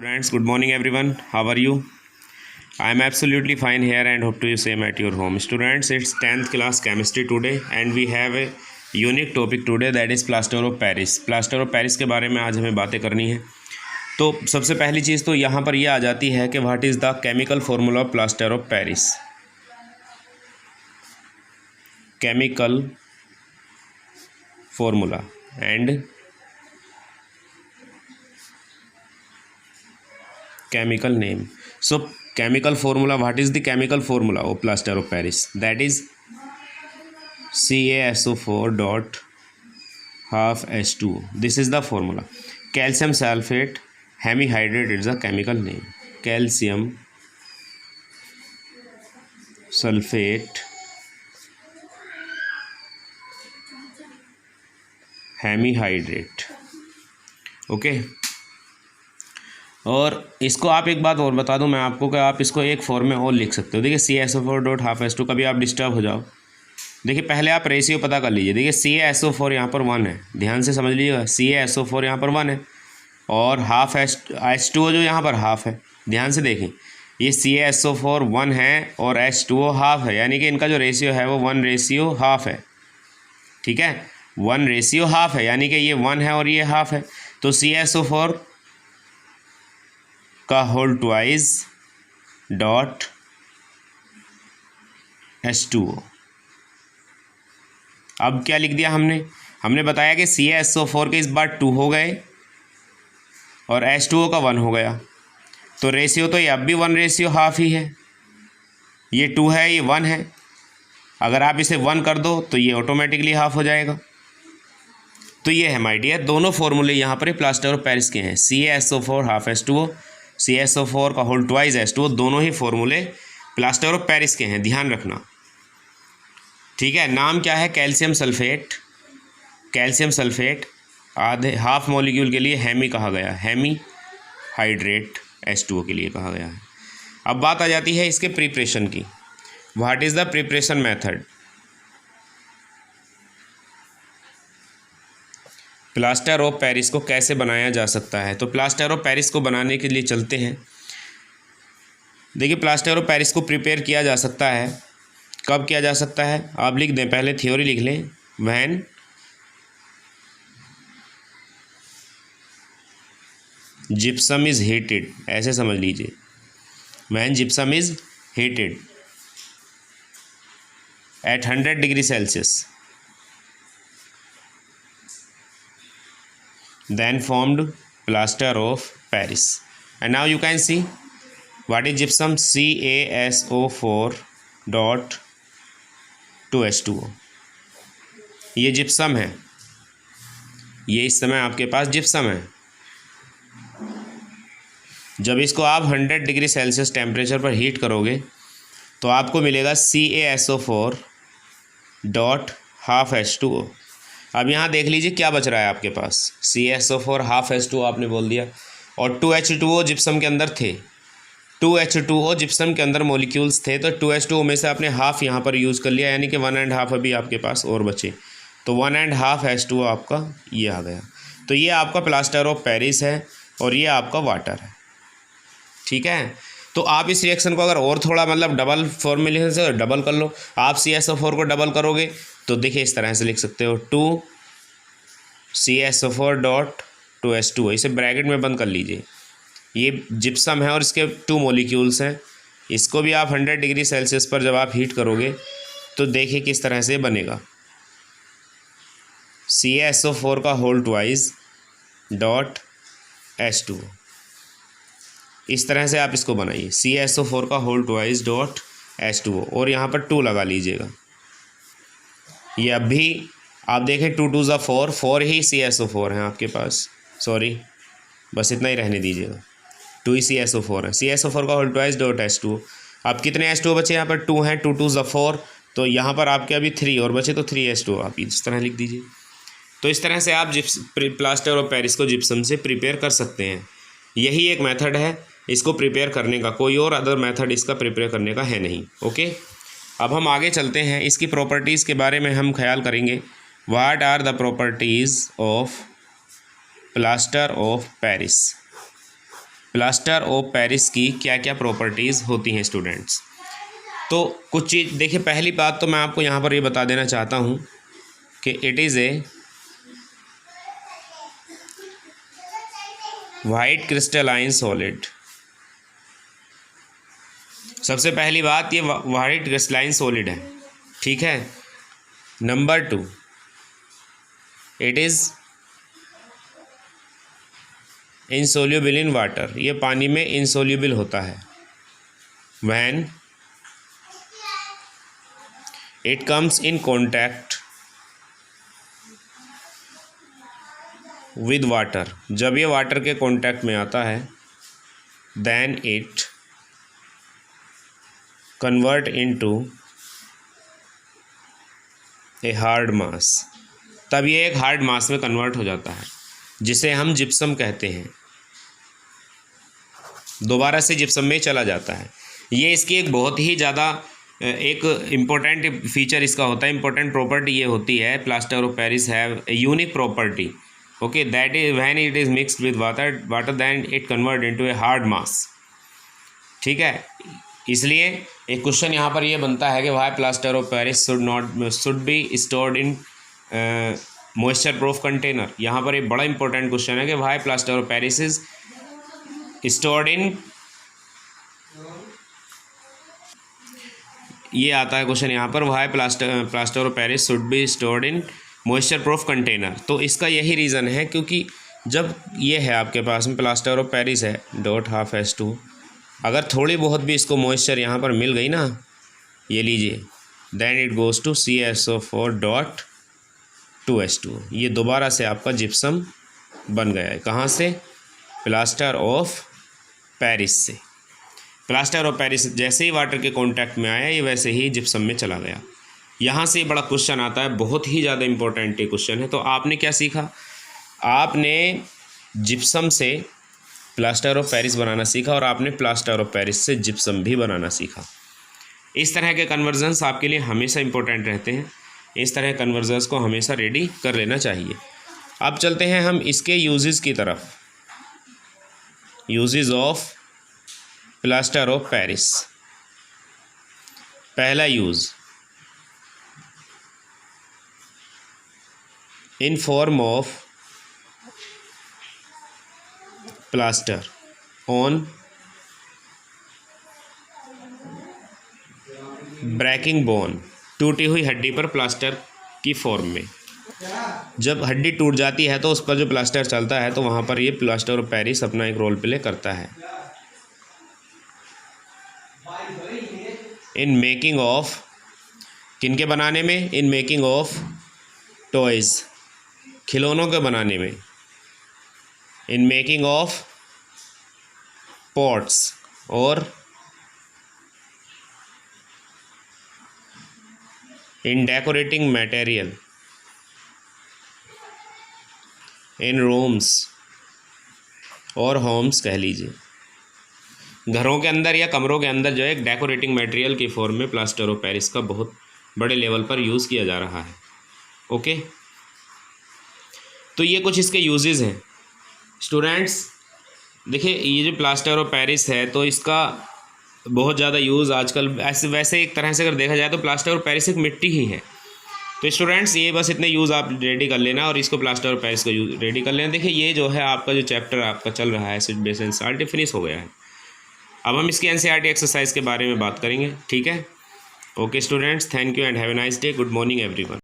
Students, good morning everyone. How are you? I am absolutely fine here and hope to you same at your home. Students, it's 10th class chemistry today and we have a unique topic today, that is plaster of Paris. Plaster of Paris के बारे में आज हमें बातें करनी है। तो सबसे पहली चीज़ तो यहाँ पर यह आ जाती है कि what is the chemical formula of plaster of Paris. Chemical formula and chemical name. So chemical formula, what is the chemical formula of plaster of Paris? That is CaSO4 dot half H2O. This is the formula. Calcium sulfate hemihydrate is the chemical name. Calcium sulfate hemihydrate. Okay. और इसको आप एक बात और बता दूं मैं आपको कि आप इसको एक फॉर्म में और लिख सकते हो। देखिए CaSO4 डॉट हाफ H2, कभी आप डिस्टर्ब हो जाओ, देखिए पहले आप रेशियो पता कर लीजिए। देखिए CaSO4 यहाँ पर 1 है, ध्यान से समझ लीजिएगा। CaSO4 यहाँ पर 1 है और हाफ H2O जो यहाँ पर हाफ है, ध्यान से देखें। ये CaSO4 1 है और H2O हाफ है, यानी कि इनका जो रेशियो है वो 1:1/2 है। ठीक है, 1:1/2 है, यानी कि ये 1 है और ये हाफ है। तो CaSO4 का होल ट्वाइस डॉट H2O। अब क्या लिख दिया हमने बताया कि CaSO4 के इस बार 2 हो गए और H2O का 1 हो गया, तो रेशियो तो ये अब भी 1:2 ही है। ये 2 है, ये 1 है, अगर आप इसे 1 कर दो तो ये ऑटोमेटिकली हाफ हो जाएगा। तो ये है माय डियर, दोनों फॉर्मूले यहाँ पर प्लास्टर ऑफ पेरिस के हैं। CaSO4 हाफ H2O, CaSO4 का होल ट्वाइस H2O, दोनों ही फॉर्मूले प्लास्टर ऑफ पेरिस के हैं, ध्यान रखना। ठीक है, नाम क्या है? Calcium sulphate. कैल्शियम सल्फेट आधे हाफ मॉलिक्यूल के लिए हेमी कहा गया, हेमी हाइड्रेट H2O के लिए कहा गया है। अब बात आ जाती है इसके प्रिपरेशन की। What is the preparation method? Plaster of Paris को कैसे बनाया जा सकता है? तो प्लास्टर ऑफ पेरिस को बनाने के लिए चलते हैं। देखिए प्लास्टर ऑफ पेरिस को प्रिपेयर किया जा सकता है, कब किया जा सकता है? आप लिख दें, पहले थ्योरी लिख लें। व्हेन जिप्सम इज हीटेड, ऐसे समझ लीजिए। When gypsum is heated at 100 degree Celsius, then formed plaster of Paris. And now you can see what is gypsum. CaSO4 dot 2H2O, ये जिप्सम है, ये इस समय आपके पास जिप्सम है। जब इसको आप 100 डिग्री सेल्सियस टेम्परेचर पर हीट करोगे तो आपको मिलेगा CaSO4 डॉट हाफ H2O। अब यहाँ देख लीजिए क्या बच रहा है आपके पास। CaSO4 हाफ H2O आपने बोल दिया और 2H2O जिप्सम के अंदर थे। 2H2O जिप्सम के अंदर मॉलिक्यूल्स थे, तो 2H2O में से आपने हाफ यहाँ पर यूज़ कर लिया, यानी कि 1.5 अभी आपके पास और बचे, तो 1.5 H2O आपका ये आ गया। तो ये आपका प्लास्टर ऑफ पेरिस है और ये आपका वाटर है। ठीक है, तो आप इस रिएक्शन को अगर और थोड़ा मतलब डबल फॉर्मूलेशन से डबल कर लो। आप CaSO4 को डबल करोगे तो देखिए इस तरह से लिख सकते हो, 2 CaSO4 डॉट 2H2O, इसे ब्रैकेट में बंद कर लीजिए। ये जिप्सम है और इसके 2 मॉलिक्यूल्स हैं। इसको भी आप 100 डिग्री सेल्सियस पर जब आप हीट करोगे तो देखिए किस तरह से बनेगा। CaSO4 का होल ट्वाइस डॉट H2O, इस तरह से आप इसको बनाइए। CaSO4 का होल ट्वाइस डॉट H2O और यहाँ पर 2 लगा लीजिएगा। ये अब भी आप देखें 2 2 4, 4 ही CaSO4 हैं आपके पास, सॉरी बस इतना ही रहने दीजिएगा, 2 ही CaSO4 है। CaSO4 का होल ट्वाइस डॉट H2O। अब कितने H2O बचे? यहाँ पर 2 हैं, 2 2 4, तो यहाँ पर आपके अभी 3 और बचे, तो 3 H2O आप इस तरह लिख दीजिए। तो इस तरह से आप प्लास्टर ऑफ पेरिस को जिप्सम से प्रिपेयर कर सकते हैं। यही एक मेथड है इसको प्रिपेयर करने का, कोई और अदर मेथड इसका प्रिपेयर करने का है नहीं। ओके, अब हम आगे चलते हैं, इसकी प्रॉपर्टीज़ के बारे में हम ख्याल करेंगे। What are the properties of plaster of Paris. Plaster of Paris की क्या क्या प्रॉपर्टीज़ होती हैं स्टूडेंट्स। तो कुछ चीज़ देखिए, पहली बात तो मैं आपको यहाँ पर ये बता देना चाहता हूँ कि it is a white crystalline solid. सबसे पहली बात, ये वाइट क्रिस्टलाइन सॉलिड है, ठीक है। Number 2, it is insoluble in water, ये पानी में इनसोल्यूबल होता है। When it comes in contact with water, जब ये वाटर के कांटेक्ट में आता है, then it convert into a hard mass, तब ये एक हार्ड मास में कन्वर्ट हो जाता है, जिसे हम जिप्सम कहते हैं। दोबारा से जिप्सम में चला जाता है। ये इसकी एक बहुत ही ज़्यादा एक इम्पोर्टेंट फीचर इसका होता है, इम्पोर्टेंट प्रॉपर्टी ये होती है, plaster of Paris have a unique property, okay, that is when it is mixed with water then it convert into a hard mass, ठीक है। इसलिए एक क्वेश्चन यहाँ पर ये बनता है कि why plaster of Paris should be stored in moisture proof container. यहाँ पर एक बड़ा इंपॉर्टेंट क्वेश्चन है कि why plaster of Paris is stored in, ये आता है क्वेश्चन यहाँ पर, why plaster of Paris should be stored in moisture proof container. तो इसका यही रीज़न है क्योंकि जब ये है आपके पास में प्लास्टर ऑफ पेरिस है .12H2, अगर थोड़ी बहुत भी इसको मॉइस्चर यहाँ पर मिल गई ना, ये लीजिए, then it goes to CaSO4.2H2, ये दोबारा से आपका जिप्सम बन गया है। कहाँ से? प्लास्टर ऑफ पेरिस से। प्लास्टर ऑफ पेरिस जैसे ही वाटर के कांटेक्ट में आया, ये वैसे ही जिप्सम में चला गया। यहाँ से बड़ा क्वेश्चन आता है, बहुत ही ज़्यादा इंपॉर्टेंट ये क्वेश्चन है। तो आपने क्या सीखा? आपने जिप्सम से प्लास्टर ऑफ पेरिस बनाना सीखा और आपने प्लास्टर ऑफ पेरिस से जिप्सम भी बनाना सीखा। इस तरह के कन्वर्जन्स आपके लिए हमेशा इंपॉर्टेंट रहते हैं। इस तरह कन्वर्जन्स को हमेशा रेडी कर लेना चाहिए। अब चलते हैं हम इसके यूजेस की तरफ। Uses of plaster of Paris. पहला use, in form of plaster on breaking bone, टूटी हुई हड्डी पर प्लास्टर की फॉर्म में। जब हड्डी टूट जाती है तो उस पर जो प्लास्टर चलता है, तो वहाँ पर ये प्लास्टर ऑफ पेरिस अपना एक रोल प्ले करता है। इन मेकिंग ऑफ, किनके बनाने में? इन मेकिंग ऑफ टॉयज़, खिलौनों के बनाने में। इन मेकिंग ऑफ पॉट्स, और इन डेकोरेटिंग मटेरियल इन रूम्स और होम्स कह लीजिए। घरों के अंदर या कमरों के अंदर जो है, एक डेकोरेटिंग मटेरियल की फॉर्म में प्लास्टर ऑफ पेरिस का बहुत बड़े लेवल पर यूज़ किया जा रहा है। ओके, तो ये कुछ इसके यूजेस हैं स्टूडेंट्स। देखिए, ये जो प्लास्टर ऑफ पेरिस है, तो इसका बहुत ज़्यादा यूज़ आजकल वैसे एक तरह से अगर देखा जाए तो प्लास्टर ऑफ पेरिस एक मिट्टी ही है। तो स्टूडेंट्स, ये बस इतने यूज़ आप रेडी कर लेना और इसको प्लास्टर ऑफ पेरिस को यूज रेडी कर लेना। देखिए, ये जो है आपका जो चैप्टर आपका चल रहा है एसिड बेस एनसीईआरटी फिनिश हो गया है। अब हम इसकी एनसीईआरटी एक्सरसाइज के बारे में बात करेंगे, ठीक है। Okay students, thank you and have a nice day. Good morning everyone.